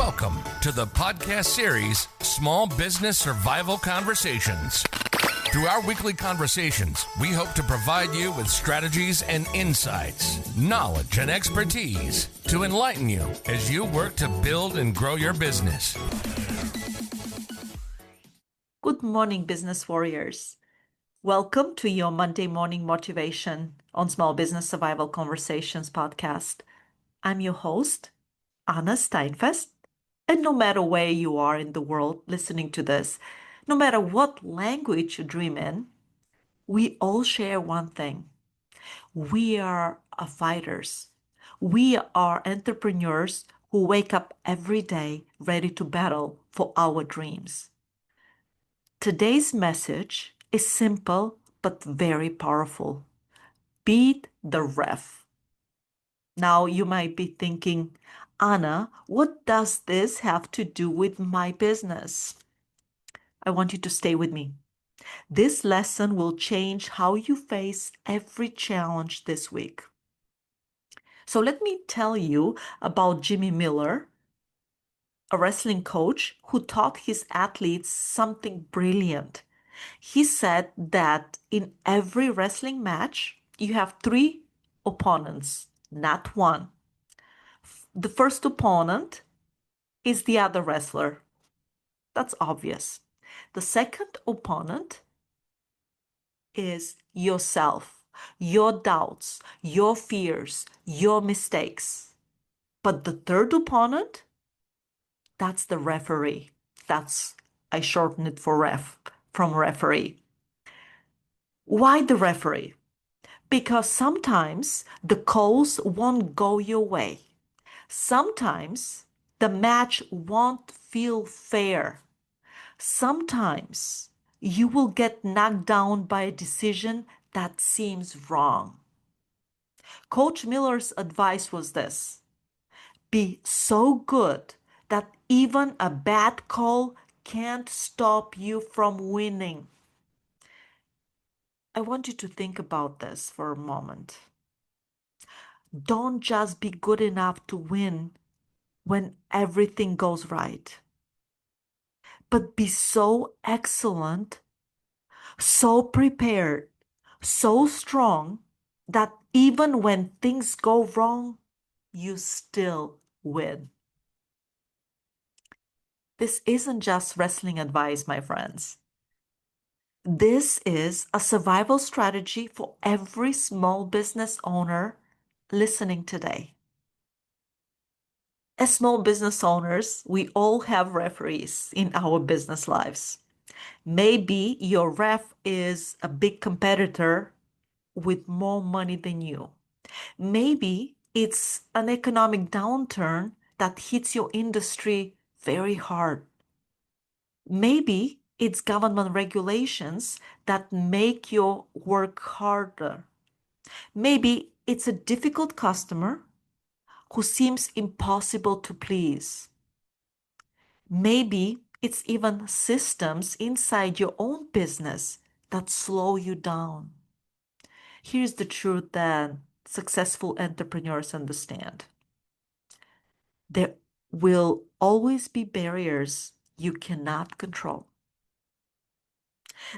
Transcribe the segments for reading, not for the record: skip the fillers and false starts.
Welcome to the podcast series, Small Business Survival Conversations. Through our weekly conversations, we hope to provide you with strategies and insights, knowledge and expertise to enlighten you as you work to build and grow your business. Good morning, business warriors. Welcome to your Monday morning motivation on Small Business Survival Conversations podcast. I'm your host, Anna Steinfest. And no matter where you are in the world listening to this, no matter what language you dream in, we all share one thing. We are fighters. We are entrepreneurs who wake up every day ready to battle for our dreams. Today's message is simple but very powerful. Beat the ref. Now you might be thinking, Anna, what does this have to do with my business? I want you to stay with me. This lesson will change how you face every challenge this week. So let me tell you about Jimmy Miller, a wrestling coach who taught his athletes something brilliant. He said that in every wrestling match, you have three opponents, not one. The first opponent is the other wrestler. That's obvious. The second opponent is yourself, your doubts, your fears, your mistakes. But the third opponent, that's the referee. I shorten it for ref, from referee. Why the referee? Because sometimes the calls won't go your way. Sometimes the match won't feel fair. Sometimes you will get knocked down by a decision that seems wrong. Coach Miller's advice was this: be so good that even a bad call can't stop you from winning. I want you to think about this for a moment. Don't just be good enough to win when everything goes right, but be so excellent, so prepared, so strong that even when things go wrong, you still win. This isn't just wrestling advice, my friends. This is a survival strategy for every small business owner listening today. As small business owners, we all have referees in our business lives. Maybe your ref is a big competitor with more money than you. Maybe it's an economic downturn that hits your industry very hard. Maybe it's government regulations that make your work harder. Maybe it's a difficult customer who seems impossible to please. Maybe it's even systems inside your own business that slow you down. Here's the truth that successful entrepreneurs understand. There will always be barriers you cannot control.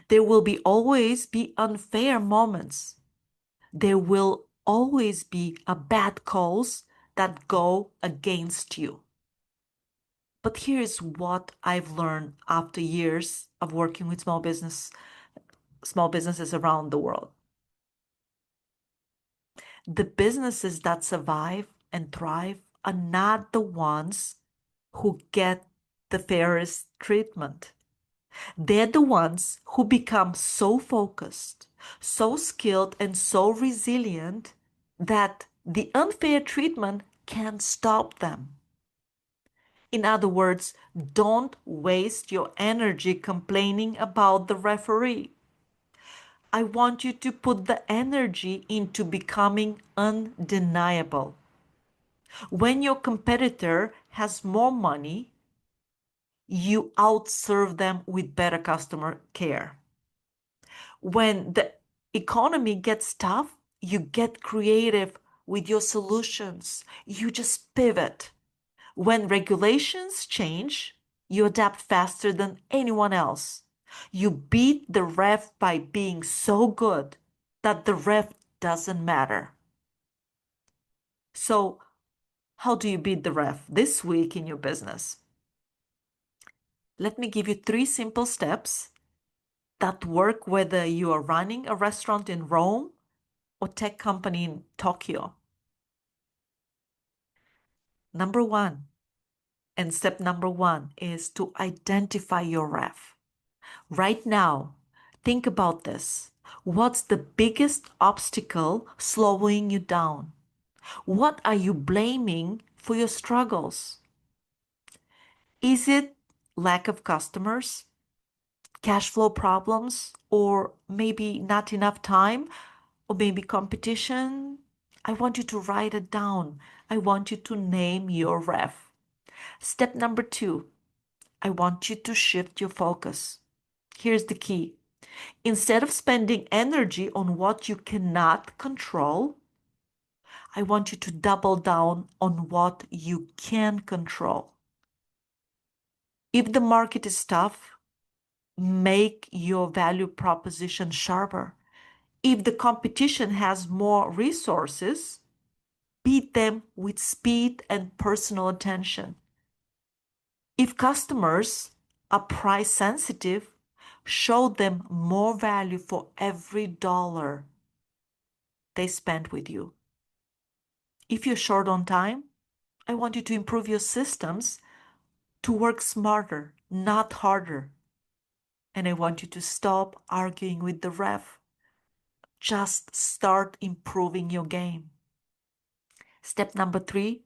There will always be unfair moments. There will always be bad calls that go against you. But here's what I've learned after years of working with small businesses around the world. The businesses that survive and thrive are not the ones who get the fairest treatment. They're the ones who become so focused, so skilled, and so resilient that the unfair treatment can't stop them. In other words, don't waste your energy complaining about the referee. I want you to put the energy into becoming undeniable. When your competitor has more money, you outserve them with better customer care. When the economy gets tough, you get creative with your solutions. You just pivot. When regulations change, you adapt faster than anyone else. You beat the ref by being so good that the ref doesn't matter. So, how do you beat the ref this week in your business? Let me give you 3 simple steps that work whether you are running a restaurant in Rome or tech company in Tokyo. Number 1, and step number 1 is to identify your ref. Right now, think about this. What's the biggest obstacle slowing you down? What are you blaming for your struggles? Is it lack of customers, cash flow problems, or maybe not enough time, or maybe competition? I want you to write it down. I want you to name your ref. Step number 2, I want you to shift your focus. Here's the key. Instead of spending energy on what you cannot control, I want you to double down on what you can control. If the market is tough, make your value proposition sharper. If the competition has more resources, beat them with speed and personal attention. If customers are price sensitive, show them more value for every dollar they spend with you. If you're short on time, I want you to improve your systems to work smarter, not harder. And I want you to stop arguing with the ref. Just start improving your game. Step number 3,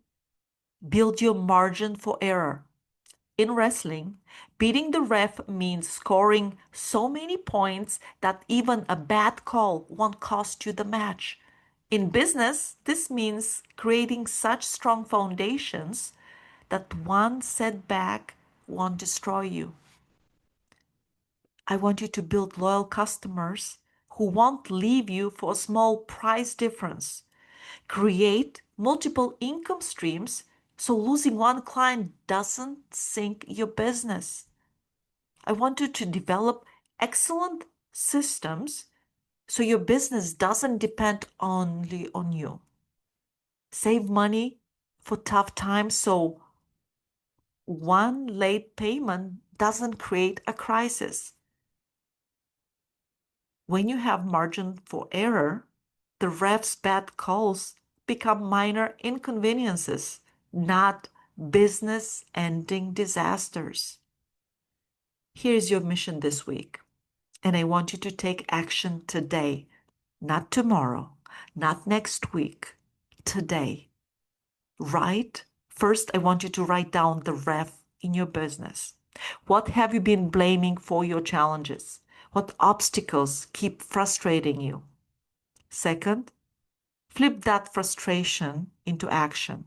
build your margin for error. In wrestling, beating the ref means scoring so many points that even a bad call won't cost you the match. In business, this means creating such strong foundations that one setback won't destroy you. I want you to build loyal customers who won't leave you for a small price difference. Create multiple income streams so losing one client doesn't sink your business. I want you to develop excellent systems so your business doesn't depend only on you. Save money for tough times so one late payment doesn't create a crisis. When you have margin for error, the ref's bad calls become minor inconveniences, not business ending disasters. Here's your mission this week, and I want you to take action today, not tomorrow, not next week, today. First, I want you to write down the ref in your business. What have you been blaming for your challenges? What obstacles keep frustrating you? Second, flip that frustration into action.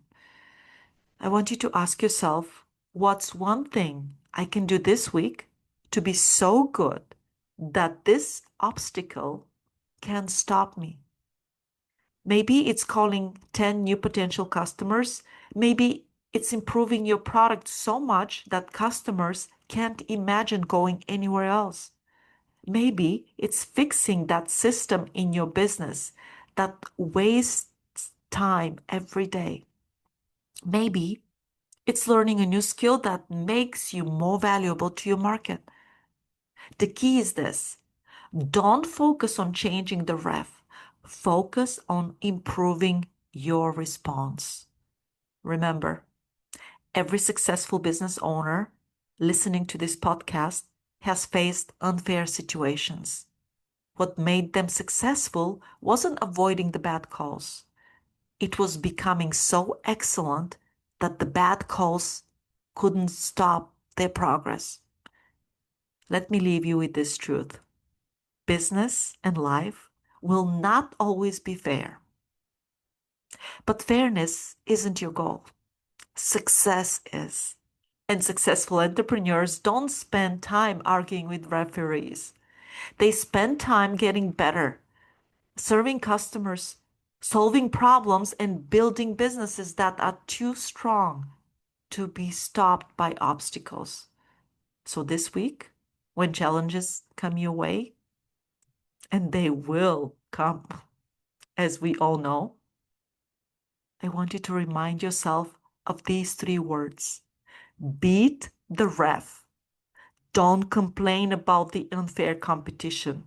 I want you to ask yourself, what's one thing I can do this week to be so good that this obstacle can stop me? Maybe it's calling 10 new potential customers. Maybe it's improving your product so much that customers can't imagine going anywhere else. Maybe it's fixing that system in your business that wastes time every day. Maybe it's learning a new skill that makes you more valuable to your market. The key is this: don't focus on changing the ref, focus on improving your response. Remember, every successful business owner listening to this podcast has faced unfair situations. What made them successful wasn't avoiding the bad calls. It was becoming so excellent that the bad calls couldn't stop their progress. Let me leave you with this truth. Business and life will not always be fair. But fairness isn't your goal. Success is. And successful entrepreneurs don't spend time arguing with referees. They spend time getting better, serving customers, solving problems, and building businesses that are too strong to be stopped by obstacles. So this week, when challenges come your way, and they will come, as we all know, I want you to remind yourself of these 3 words. Beat the ref. Don't complain about the unfair competition.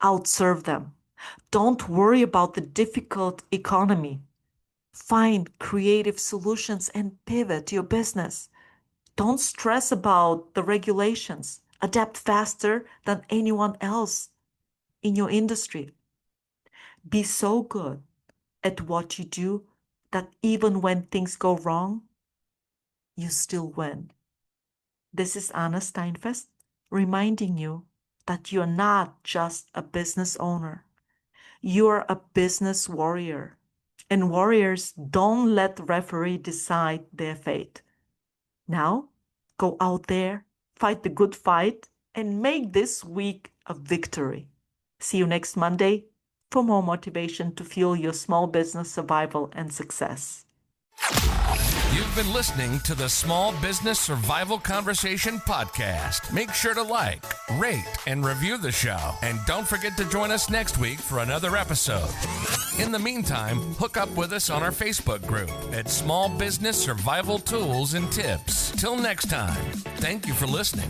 Outserve them. Don't worry about the difficult economy. Find creative solutions and pivot your business. Don't stress about the regulations. Adapt faster than anyone else in your industry. Be so good at what you do that even when things go wrong, you still win. This is Anna Steinfest reminding you that you're not just a business owner. You're a business warrior. And warriors don't let the referee decide their fate. Now, go out there, fight the good fight, and make this week a victory. See you next Monday for more motivation to fuel your small business survival and success. You've been listening to the Small Business Survival Conversation podcast. Make sure to like, rate, and review the show. And don't forget to join us next week for another episode. In the meantime, hook up with us on our Facebook group at Small Business Survival Tools and Tips. Till next time, thank you for listening.